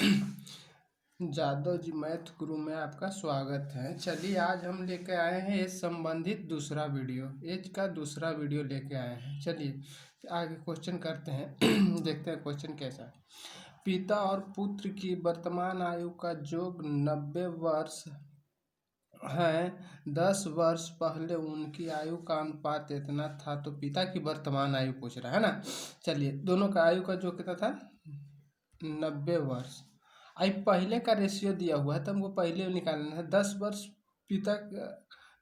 जादव जी math गुरु में आपका स्वागत है। चलिए आज हम लेके आए हैं एज संबंधित दूसरा वीडियो, एज का दूसरा वीडियो लेके आए हैं। चलिए आगे क्वेश्चन करते हैं। देखते हैं क्वेश्चन कैसा है। पिता और पुत्र की वर्तमान आयु का योग 90 वर्ष है। 10 वर्ष पहले उनकी आयु का अनुपात इतना था। तो पिता की वर्तमान आयु पूछ रहा है ना। चलिए दोनों का आयु का योग कितना था, 90 वर्ष। आई पहले का रेशियो दिया हुआ है तो हमको पहले निकालना है। 10 वर्ष पिता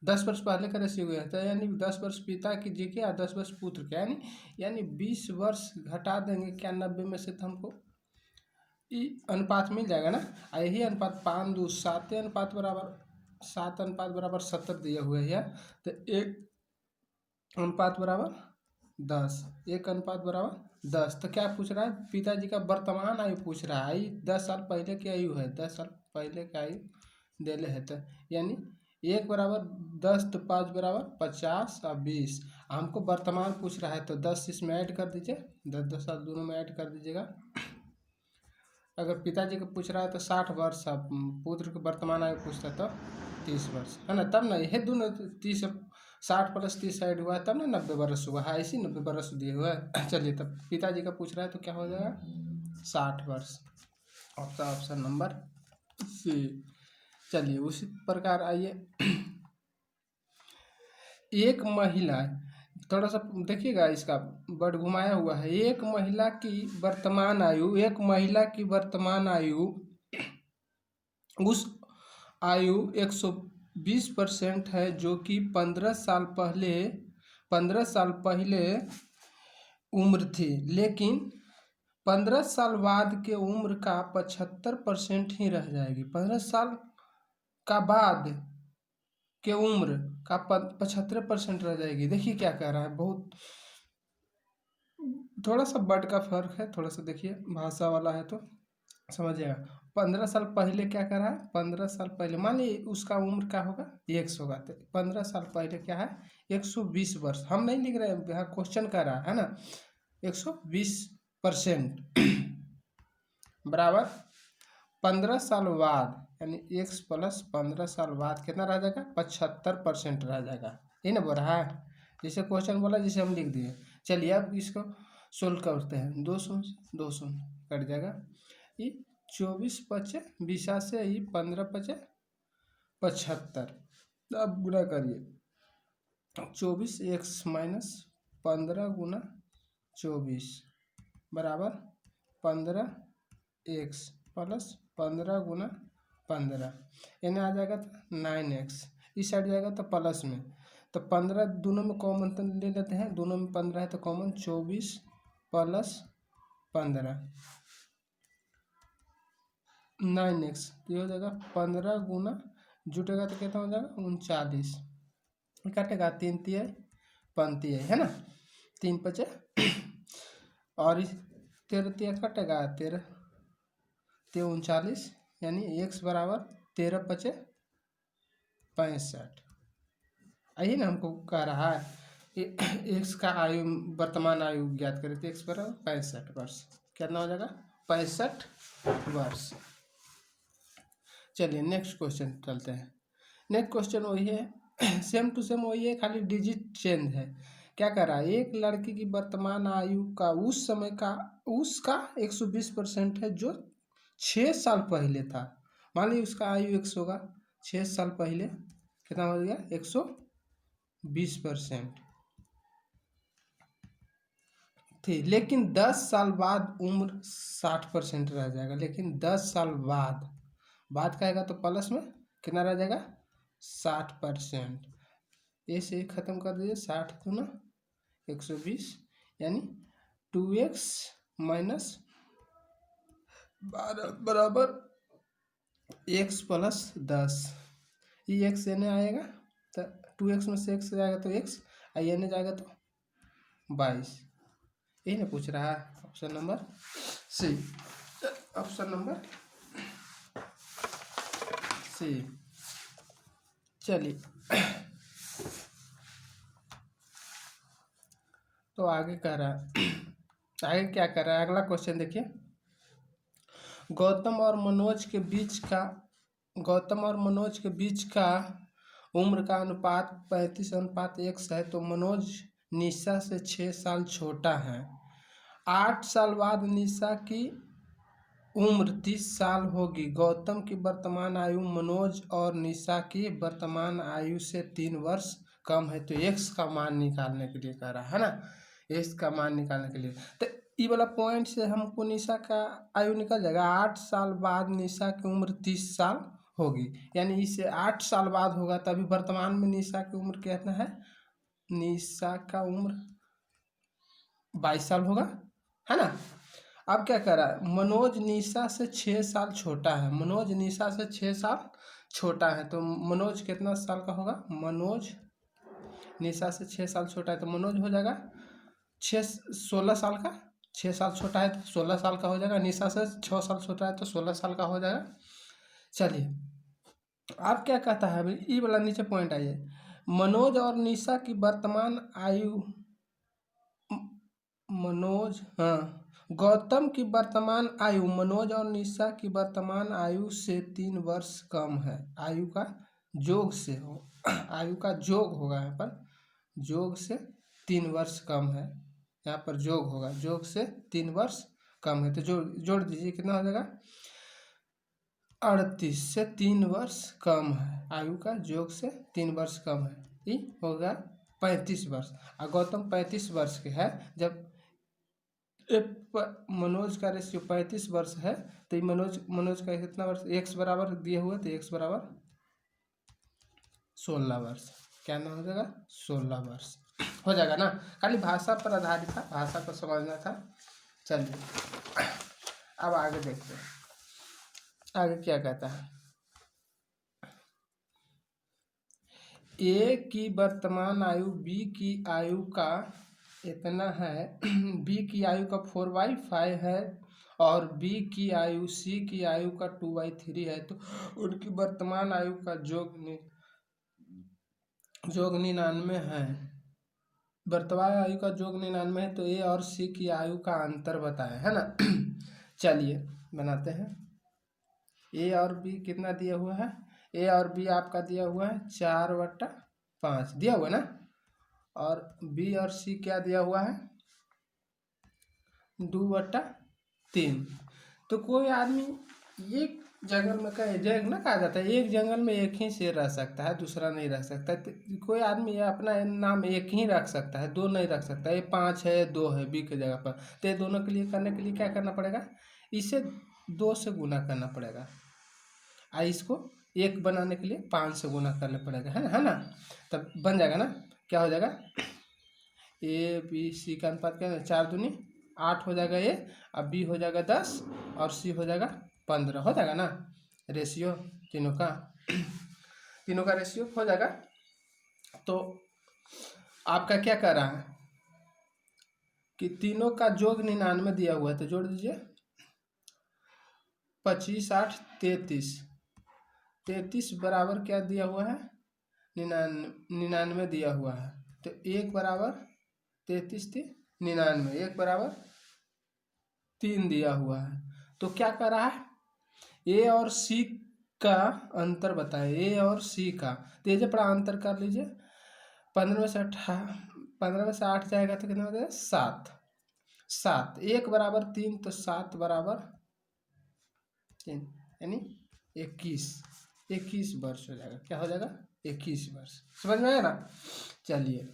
10 वर्ष पहले का रेशियो गया था, यानी 10 वर्ष पिता की जगह और 10 वर्ष पुत्र का, यानी 20 वर्ष घटा देंगे क्या 90 में से, तो हमको ये अनुपात मिल जाएगा ना। यही अनुपात 5 2 7 अनुपात बराबर 7 अनुपात बराबर 70 दिए हुए हैं। तो 1 अनुपात बराबर 10, 1 अनुपात बराबर 10। तो क्या पूछ रहा है, पिताजी का वर्तमान आयु पूछ रहा है। 10 साल पहले की आयु है, 10 साल पहले की आयु देले है। तो यानी 1 बराबर 10 तो 5 बराबर 50 और 20। हमको वर्तमान पूछ रहा है तो 10 इसमें ऐड कर दीजिए, 10 साल दोनों में ऐड कर दीजिएगा। अगर पिताजी को पूछ रहा है तो 60 वर्ष, अब पुत्र के वर्तमान आयु पूछता है तो 30 वर्ष है ना। तब ना ये दोनों 30 60 प्लस 30 ऐड हुआ है तब ना 90 वर्ष हुआ है। ऐसी 90 वर्ष दिए हुआ है। चलिए तब पिताजी का पूछ रहा है तो क्या हो जाएगा, 60 वर्ष। Option number C. चलिए उसी प्रकार आइए। एक महिला, थोड़ा सा देखिएगा इसका वर्ड घुमाया हुआ है। एक महिला की वर्तमान आयु उस आयु 120% है जो कि 15 साल पहले उम्र थी, लेकिन 15 साल बाद के उम्र का 75% ही रह जाएगी। 15 साल का बाद के उम्र का 75% रह जाएगी। देखिए क्या कह रहा है, बहुत थोड़ा सा वर्ड का फर्क है, थोड़ा सा देखिए, भाषा वाला है तो समझिएगा। 15 साल पहले क्या कर रहा है, 15 साल पहले मान ली उसका उम्र क्या होगा, 100 होगा। तो 15 साल पहले क्या है, 120 वर्ष। हम नहीं लिख रहे हैं, यहाँ क्वेश्चन कर रहा है ना। 120% बराबर 15 साल बाद, यानी x प्लस 15 साल बाद कितना रह जाएगा, 75% रह जाएगा। ये ना बोल रहा है, जैसे क्वेश्चन बोला जिसे हम लिख दिए। चलिए अब इसको सोल्व करते हैं। 200 कट जाएगा। ये 24 पचे 20 से, ये 15 पचे 75। अब गुना करिए, 24x माइनस 15 गुना 24 बराबर 15x प्लस 15 गुना 15, यानी आ जाएगा 9x। इस साइड जाएगा तो प्लस में, तो 15 दोनों में कॉमन तो ले लेते हैं, दोनों में 15 है तो कॉमन, 24 प्लस 15 9x। ये हो जाएगा 15 गुना, जुटेगा तो कितना हो जाएगा 39। काटेगा 3 तिया 35 है ना, 3 पचे और 13 तिया कटेगा 13 39, यानी x बराबर 13 पचे 65। आइए ना, हमको कह रहा है x का आयु वर्तमान आयु ज्ञात करें तो x बराबर 65 वर्ष। कितना हो जाएगा, 65 वर्ष। चलिए नेक्स्ट क्वेश्चन चलते हैं। नेक्स्ट क्वेश्चन वही है, सेम टू सेम वही है, खाली डिजिट चेंज है। क्या कर रहा है, एक लड़की की वर्तमान आयु का उस समय का उसका 120% है जो 6 साल पहले था। मान लीजिए उसका आयु 100 होगा, 6 साल पहले कितना हो गया, 120% थी, लेकिन 10 साल बाद उम्र 60% रह जाएगा। लेकिन 10 साल बाद का आएगा तो प्लस में कितना रह जाएगा, 60%। ए से ख़त्म कर दीजिए, 60 दूना 120, यानी 2x माइनस 12 बराबर x प्लस 10। ये x एने आएगा तो 2x में से x जाएगा तो x, आई एने जाएगा तो 22। यही ना पूछ रहा है, option number C. Option number C. चलिए तो आगे कह रहा है, आगे क्या कर रहा है, अगला क्वेश्चन देखिए। गौतम और मनोज के बीच का उम्र का अनुपात 35:1 है, तो मनोज निशा से 6 साल छोटा है। 8 साल बाद निशा की उम्र 30 साल होगी। गौतम की वर्तमान आयु मनोज और निशा की वर्तमान आयु से 3 वर्ष कम है। तो एक्स का मान निकालने के लिए कह रहा है ना, एक्स का मान निकालने के लिए। तो ये वाला पॉइंट से हमको निशा का आयु निकल जाएगा। 8 साल बाद निशा की उम्र 30 साल होगी, यानी इससे 8 साल बाद होगा, तभी वर्तमान में निशा की उम्र कितना है, निशा का उम्र 22 साल होगा, है ना। अब क्या कर रहा है, मनोज निशा से 6 साल छोटा है। मनोज निशा से 6 साल छोटा है, तो मनोज कितना साल का होगा, मनोज निशा से 6 साल छोटा है, तो मनोज हो जाएगा 16 साल का। 6 साल छोटा है तो 16 साल का हो जाएगा। निशा से 6 साल छोटा है तो 16 साल का हो जाएगा। चलिए अब क्या कहता है, अभी ये वाला नीचे पॉइंट आइए। मनोज और निशा की वर्तमान आयु, गौतम की वर्तमान आयु मनोज और निशा की वर्तमान आयु से 3 वर्ष कम है। आयु का जोग से हो, आयु का जोग होगा यहाँ पर, जोग से 3 वर्ष कम है। यहाँ पर जोग होगा, जोग से 3 वर्ष कम है, तो जोड़ दीजिए, कितना हो जाएगा, 38 से 3 वर्ष कम है। आयु का जोग से 3 वर्ष कम है, ये होगा 35 वर्ष। और गौतम 35 वर्ष के है, जब मनोज का रेशियो 35 वर्ष है, तो ये मनोज का कितना वर्ष, एक्स बराबर दिए हुए, तो एक्स बराबर 16 वर्ष। क्या नाम हो जाएगा, 16 वर्ष हो जाएगा ना। खाली भाषा पर आधारित था, भाषा को समझना था। चलिए अब आगे देखते हैं, आगे क्या कहता है। ए की वर्तमान आयु बी की आयु का इतना है, बी की आयु का 4/5 है, और बी की आयु सी की आयु का 2/3 है, तो उनकी वर्तमान आयु का जोग 99 है। वर्तमान आयु का जोग 99 है, तो ए और सी की आयु का अंतर बताए, है ना। चलिए बनाते हैं। ए और बी कितना दिया हुआ है, ए और बी आपका दिया हुआ है 4/5 दिया हुआ है ना, और बी और सी क्या दिया हुआ है, 2/3। तो कोई आदमी एक जंगल में ना कहा जाता है, एक जंगल में एक ही शेर रह सकता है, दूसरा नहीं रह सकता। तो कोई आदमी अपना नाम एक ही रख सकता है, 2 नहीं रख सकता। ये 5 है, 2 है बी की जगह पर, तो ये दोनों के लिए करने के लिए क्या करना पड़ेगा, इसे 2 से गुना करना पड़ेगा, और इसको 1 बनाने के लिए 5 से गुना करना पड़ेगा, है ना। तब बन जाएगा ना, क्या हो जाएगा, ए बी सी का अनुपात क्या है, 4 दूनी 8 हो जाएगा ए, अब बी हो जाएगा 10 और सी हो जाएगा 15, हो जाएगा ना रेशियो तीनों का रेशियो हो जाएगा। तो आपका क्या कर रहा है कि तीनों का जोग 99 दिया हुआ है, तो जोड़ दीजिए, 25 8 33 बराबर क्या दिया हुआ है, 99 दिया हुआ है, तो 1 बराबर 33 थी 99, 1 बराबर 3 दिया हुआ है। तो क्या कर रहा है, ए और सी का अंतर बताए, ए और सी का, तो ये पड़ा अंतर कर लीजिए। 15 में से 8 जाएगा तो कितना हो जाएगा, 7। 1 बराबर 3, तो 7 बराबर 3, यानी 21 वर्ष हो जाएगा। क्या हो जाएगा, 21 वर्ष। समझ में आया ना। चलिए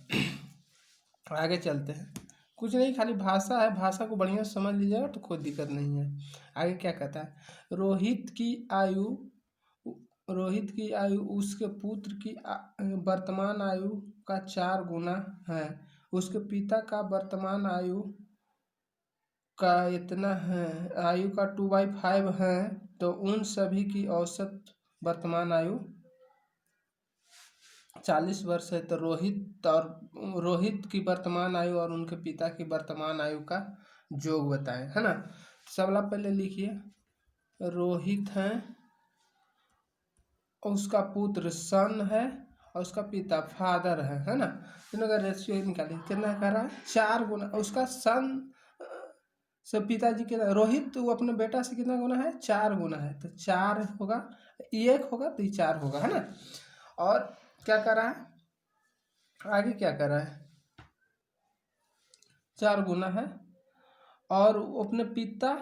आगे चलते हैं। कुछ नहीं, खाली भाषा है, भाषा को बढ़िया समझ लीजिएगा तो कोई दिक्कत नहीं है। आगे क्या कहता है, रोहित की आयु उसके पुत्र की वर्तमान आयु का 4 गुना है। उसके पिता का वर्तमान आयु का इतना है, आयु का 2/5 है, तो उन सभी की औसत वर्तमान आयु 40 वर्ष है। तो रोहित की वर्तमान आयु और उनके पिता की वर्तमान आयु का जोग बताएं, है ना। सबला पहले लिखिए, रोहित है, उसका पुत्र सन है, और उसका पिता फादर है ना। तीनों का रेशियो निकालिए, कितना कर रहा है, 4 गुना। उसका सन से पिताजी के रोहित तो अपने बेटा से कितना गुना है, 4 गुना है, तो 4 होगा, 1 होगा तो ये 4 होगा, है ना। और क्या कर रहा है आगे, क्या कर रहा है, 4 गुना है, और अपने पिता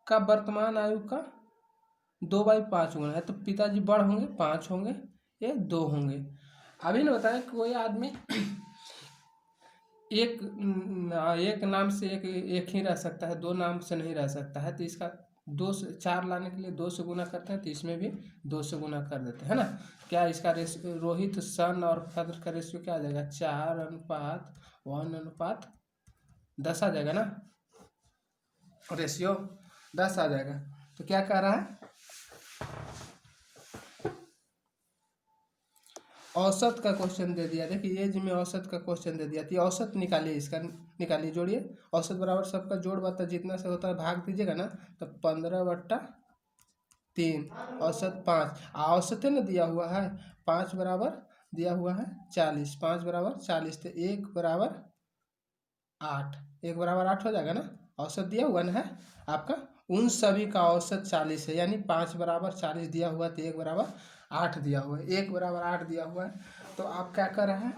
का वर्तमान आयु का 2/5 गुना है, तो पिताजी बड़ होंगे 5 होंगे, ये 2 होंगे। अभी न बताया कोई आदमी एक नाम से एक ही रह सकता है, 2 नाम से नहीं रह सकता है, तो इसका 2 से 4 लाने के लिए 2 से गुना करते हैं, तो इसमें भी 2 से गुना कर देते हैं ना। क्या इसका रोहित सन और फादर का रेशियो क्या आ जाएगा, 4:1:10 आ जाएगा ना, रेशियो 10 आ जाएगा। तो क्या कह रहा है, औसत का क्वेश्चन दे दिया, देखिए एज में औसत का क्वेश्चन दे दिया, तो औसत निकालिए, इसका निकालिए, जोड़िए। औसत बराबर सबका जोड़ बता जितना से होता है भाग दीजिएगा ना, तो 15/3, औसत 5, औसत है ना दिया हुआ है 5 बराबर दिया हुआ है 40, 5 बराबर 40, तो 1 बराबर 8, 1 बराबर 8 हो जाएगा ना, औसत दिया हुआ ना है आपका, उन सभी का औसत 40 है, यानी 5 बराबर 40 दिया हुआ, तो 1 बराबर 8 दिया हुआ है, 1 बराबर 8 दिया हुआ है। तो आप क्या कर रहे हैं,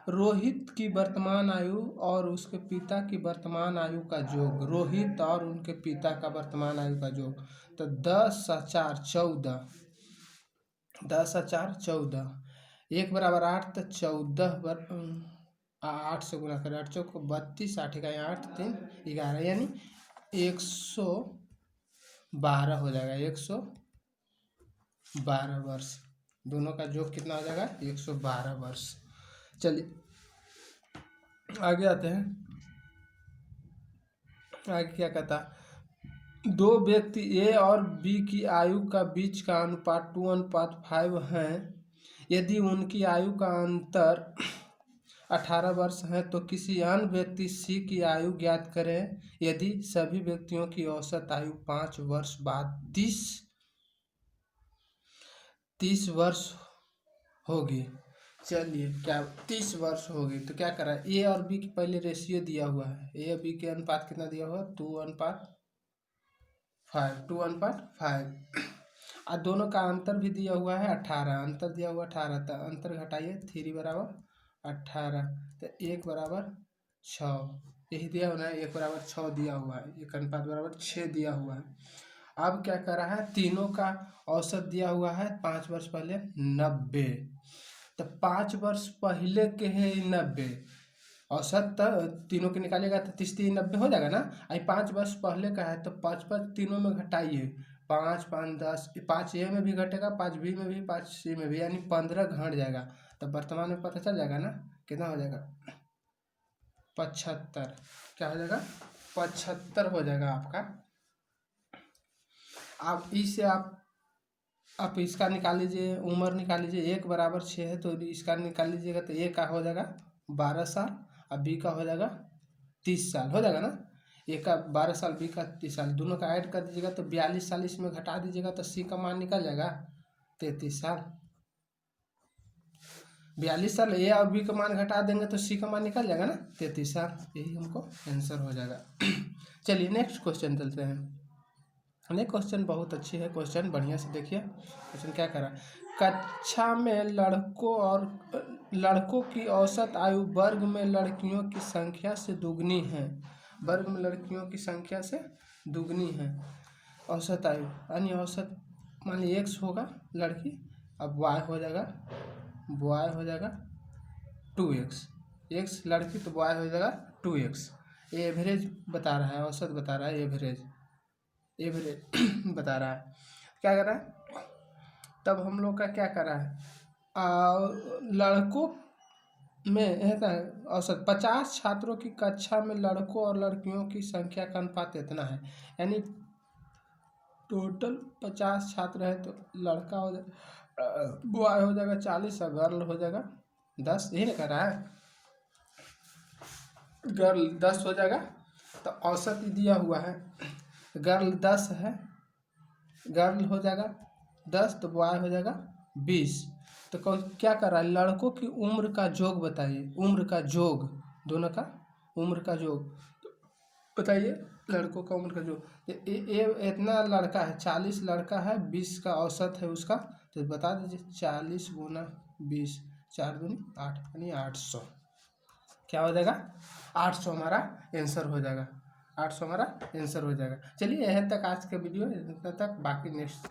रोहित की वर्तमान आयु और उसके पिता की वर्तमान आयु का योग, रोहित और उनके पिता का वर्तमान आयु का योग, तो 10 और 4 14, 10 और 4 14, 1 बराबर 8, तो 14 8 से गुना करें, 8 चौक 32, 8 का 8 3 11, यानी 112 हो जाएगा, 112 वर्ष, दोनों का योग कितना हो जाएगा, 112 वर्ष। चलिए आगे आते हैं, आगे क्या कहता है, 2 व्यक्ति ए और बी की आयु का बीच का अनुपात 2:5 है, यदि उनकी आयु का अंतर 18 वर्ष है, तो किसी अन्य व्यक्ति सी की आयु ज्ञात करें, यदि सभी व्यक्तियों की औसत आयु 5 वर्ष बाद 30 वर्ष होगी। चलिए क्या 30 वर्ष होगी, तो क्या करा, ए और बी की पहले रेशियो दिया हुआ है, ए और बी के अनुपात कितना दिया हुआ है, 2:5, और दोनों का अंतर भी दिया हुआ है 18, अंतर दिया हुआ 18, तो अंतर घटाइए, 3 बराबर 18, तो 1 बराबर 6, यही दिया हुआ है, 1 बराबर 6 दिया हुआ है, एक अनुपात बराबर 6 दिया हुआ है। अब क्या कर रहा है, तीनों का औसत दिया हुआ है 5 वर्ष पहले 90, तो 5 वर्ष पहले के है 90, औसत तीनों के निकालेगा तो 30 3 90 हो जाएगा ना, आई 5 वर्ष पहले का है, तो 5 तीनों में घटाइए, 5 5 10, 5 ए में भी घटेगा, 5 बी में भी, 5 सी में भी, यानी 15 घट जाएगा, तो वर्तमान में पता चल जाएगा ना कितना हो जाएगा, 75, क्या हो जाएगा, 75 हो जाएगा आपका। आप इससे आप इसका निकाल लीजिए, उम्र निकाल लीजिए, 1 बराबर 6 है, तो इसका निकाल लीजिएगा, तो ए का हो जाएगा 12 साल, और बी का हो जाएगा 30 साल, हो जाएगा ना, ए का 12 साल, बी का 30 साल, दोनों का ऐड कर दीजिएगा, तो 42 साल इसमें घटा दीजिएगा, तो सी का मान निकल जाएगा 33 साल, 42 साल ए और बी का मान घटा देंगे तो सी का मान निकल जाएगा ना 33 साल, यही हमको आंसर हो जाएगा। चलिए नेक्स्ट क्वेश्चन चलते हैं, नेक्स्ट क्वेश्चन बहुत अच्छी है, क्वेश्चन बढ़िया से देखिए, क्वेश्चन क्या करा, कक्षा में लड़कों की औसत आयु वर्ग में लड़कियों की संख्या से दुगनी है, वर्ग में लड़कियों की संख्या से दुगनी है औसत आयु, यानी औसत मान लीजिए x होगा लड़की, अब y हो जाएगा 2x, x लड़की तो y हो जाएगा 2x, एवरेज बता रहा है, औसत बता रहा है, एवरेज बता रहा है, क्या कर रहा है, तब हम लोग का क्या कर रहा है, लड़कों में है औसत 50 छात्रों की कक्षा में लड़कों और लड़कियों की संख्या का अनुपात इतना है, यानी टोटल 50 छात्र है, तो लड़का हो जाएगा बॉय हो जाएगा 40 और गर्ल हो जाएगा 10, यही ना कर रहा है, गर्ल 10 हो जाएगा, तो औसत ही दिया हुआ है, गर्ल 10 है, गर्ल हो जाएगा 10, तो बॉय हो जाएगा 20, तो क्या कर रहा है, लड़कों की उम्र का जोग बताइए, उम्र का जोग, दोनों का उम्र का जोग बताइए, लड़कों का उम्र का जो ये इतना लड़का है, 40 लड़का है, 20 का औसत है उसका, तो बता दीजिए 40 गुना 20, 4 दूनी 8 यानी 800। क्या हो जाएगा? 800 हमारा आंसर हो जाएगा। 800 हमारा आंसर हो जाएगा। चलिए यहीं तक आज का वीडियो, इतना तक, बाकी नेक्स्ट